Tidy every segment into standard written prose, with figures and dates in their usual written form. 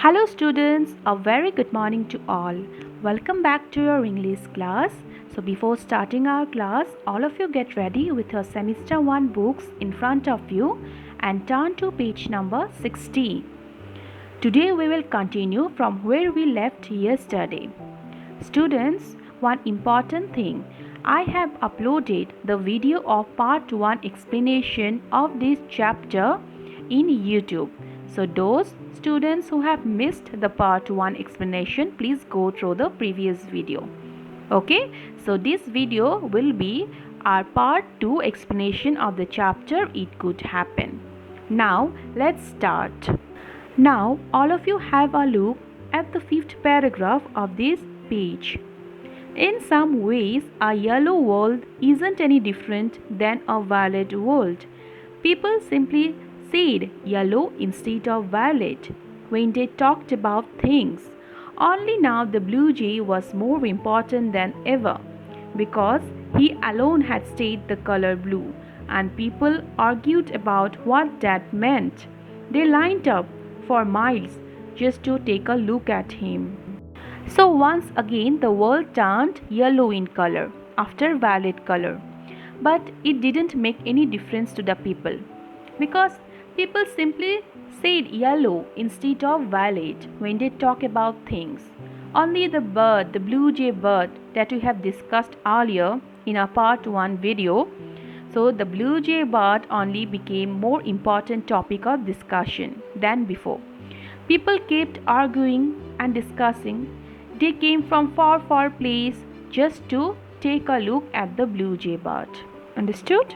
Hello students, a very good morning to all. Welcome back to your English class. So before starting our class, all of you get ready with your semester 1 books in front of you and turn to page number 60. Today we will continue from where we left yesterday. Students, one important thing, I have uploaded the video of part 1 explanation of this chapter in YouTube. So those students who have missed the part 1 explanation, please go through the previous video. Okay, so this video will be our part 2 explanation of the chapter It Could Happen. Now let's start. Now all of you have a look at the 5th paragraph of this page. In some ways, a yellow world isn't any different than a violet world. People simply said yellow instead of violet when they talked about things. Only now the blue jay was more important than ever because he alone had stayed the color blue, and people argued about what that meant. They lined up for miles just to take a look at him. So once again the world turned yellow in color after violet color. But it didn't make any difference to the people because people simply said yellow instead of violet when they talk about things. Only the bird, the blue jay bird that we have discussed earlier in our part 1 video, so the blue jay bird only became more important topic of discussion than before. People kept arguing and discussing. They came from far place just to take a look at the blue jay bird. Understood?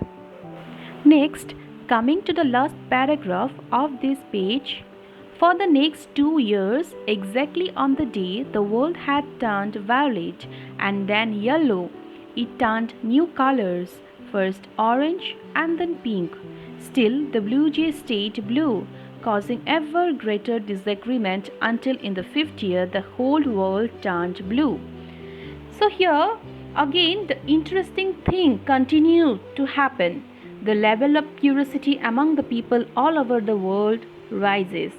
Next, coming to the last paragraph of this page, for the next 2 years, exactly on the day the world had turned violet and then yellow, it turned new colors, first orange and then pink. Still, the blue jay stayed blue, causing ever greater disagreement until in the 5th year the whole world turned blue. So here again the interesting thing continued to happen. The level of curiosity among the people all over the world rises.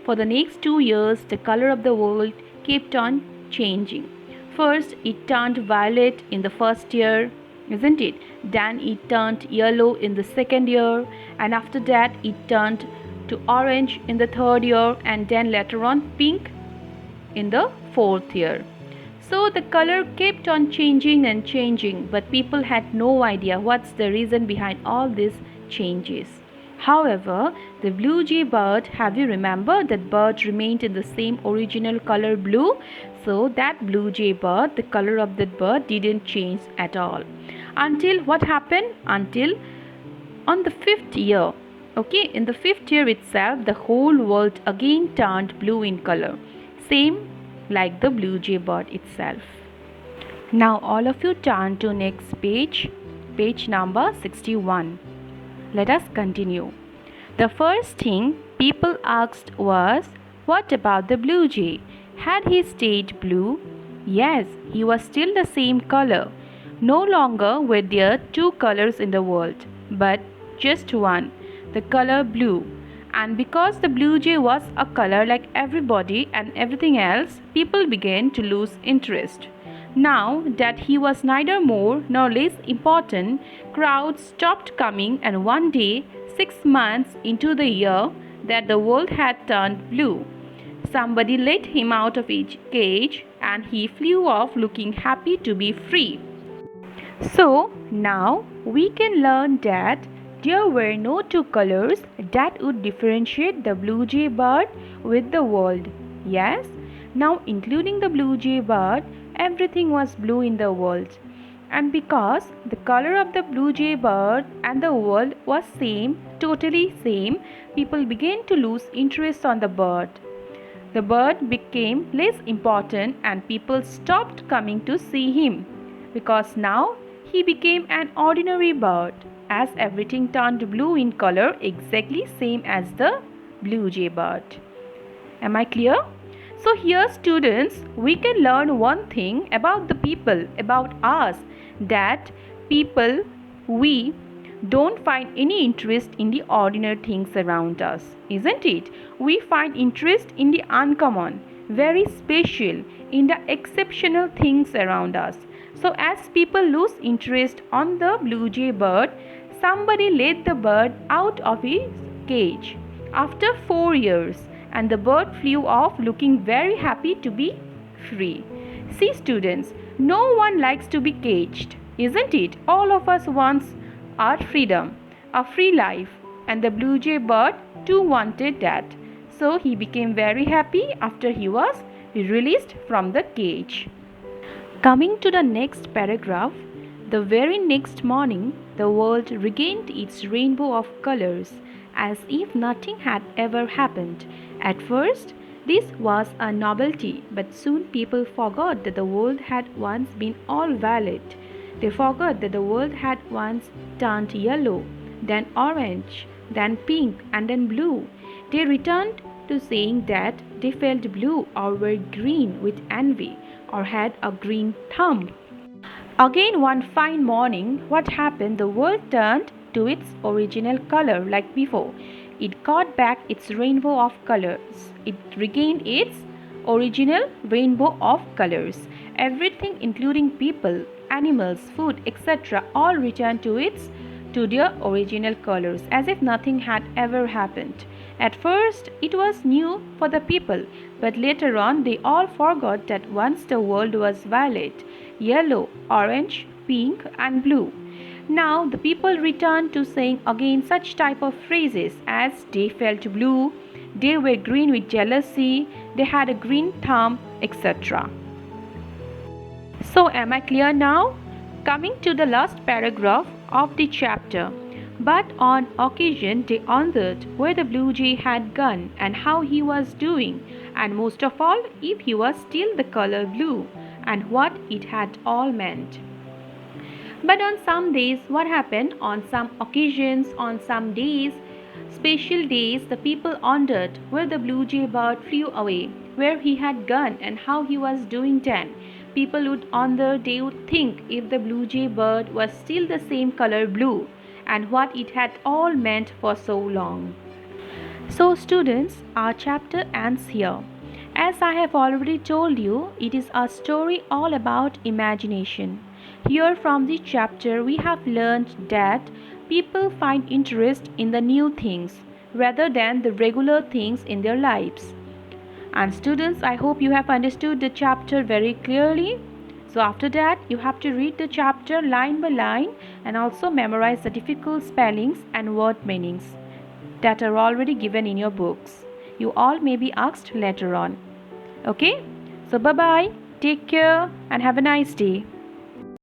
For the next 2 years the color of the world kept on changing. First it turned violet in the first year, isn't it? Then it turned yellow in the second year, and after that it turned to orange in the third year, and then later on pink in the fourth year. So the color kept on changing and changing, but people had no idea what's the reason behind all these changes. However, the blue jay bird, have you remembered that bird remained in the same original color blue? So that blue jay bird, the color of that bird didn't change at all. Until what happened? Until on the 5th year. Okay, in the 5th year itself, the whole world again turned blue in color. Same like the blue jay bird itself. Now all of you turn to next page, page number 61. Let us continue. The first thing people asked was, what about the blue jay? Had he stayed blue? Yes, he was still the same color. No longer were there two colors in the world, but just one, the color blue. And because the blue jay was a color like everybody and everything else, people began to lose interest. Now that he was neither more nor less important, crowds stopped coming, and one day, 6 months into the year that the world had turned blue, somebody let him out of his cage and he flew off looking happy to be free. So now we can learn that there were no two colors that would differentiate the blue jay bird with the world. Yes, now including the blue jay bird, everything was blue in the world. And because the color of the blue jay bird and the world was same, totally same, people began to lose interest on the bird. The bird became less important and people stopped coming to see him because now he became an ordinary bird, as everything turned blue in color exactly same as the blue jay bird. Am I clear? So here students, we can learn one thing about the people, about us, that people, we don't find any interest in the ordinary things around us, isn't it? We find interest in the uncommon, very special, in the exceptional things around us. So, as people lose interest on the blue jay bird, somebody let the bird out of his cage after 4 years, and the bird flew off looking very happy to be free. See, students, no one likes to be caged, isn't it? All of us want our freedom, a free life, and the blue jay bird too wanted that. So he became very happy after he was released from the cage. Coming to the next paragraph, the very next morning, the world regained its rainbow of colors as if nothing had ever happened. At first, this was a novelty, but soon people forgot that the world had once been all violet. They forgot that the world had once turned yellow, then orange, then pink, and then blue. They returned to saying that they felt blue or were green with envy or had a green thumb. Again, one fine morning, what happened? The world turned to its original color like before. It got back its rainbow of colors. It regained its original rainbow of colors. Everything, including people, animals, food, etc., all returned to their original colors as if nothing had ever happened. At first, it was new for the people, but later on, they all forgot that once the world was violet, yellow, orange, pink, and blue. Now the people returned to saying again such type of phrases as they felt blue, they were green with jealousy, they had a green thumb, etc. So am I clear now? Coming to the last paragraph of the chapter. But on occasion they wondered where the blue jay had gone and how he was doing, and most of all if he was still the color blue, and what it had all meant. But on some days, what happened? On some occasions, on some days, special days, the people wondered where the blue jay bird flew away, where he had gone, and how he was doing then. People would wonder, they would think if the blue jay bird was still the same color blue, and what it had all meant for so long. So, students, our chapter ends here. As I have already told you, it is a story all about imagination. Here from this chapter, we have learned that people find interest in the new things rather than the regular things in their lives. And students, I hope you have understood the chapter very clearly. So after that, you have to read the chapter line by line and also memorize the difficult spellings and word meanings that are already given in your books. You all may be asked later on. Okay? So bye-bye. Take care and have a nice day.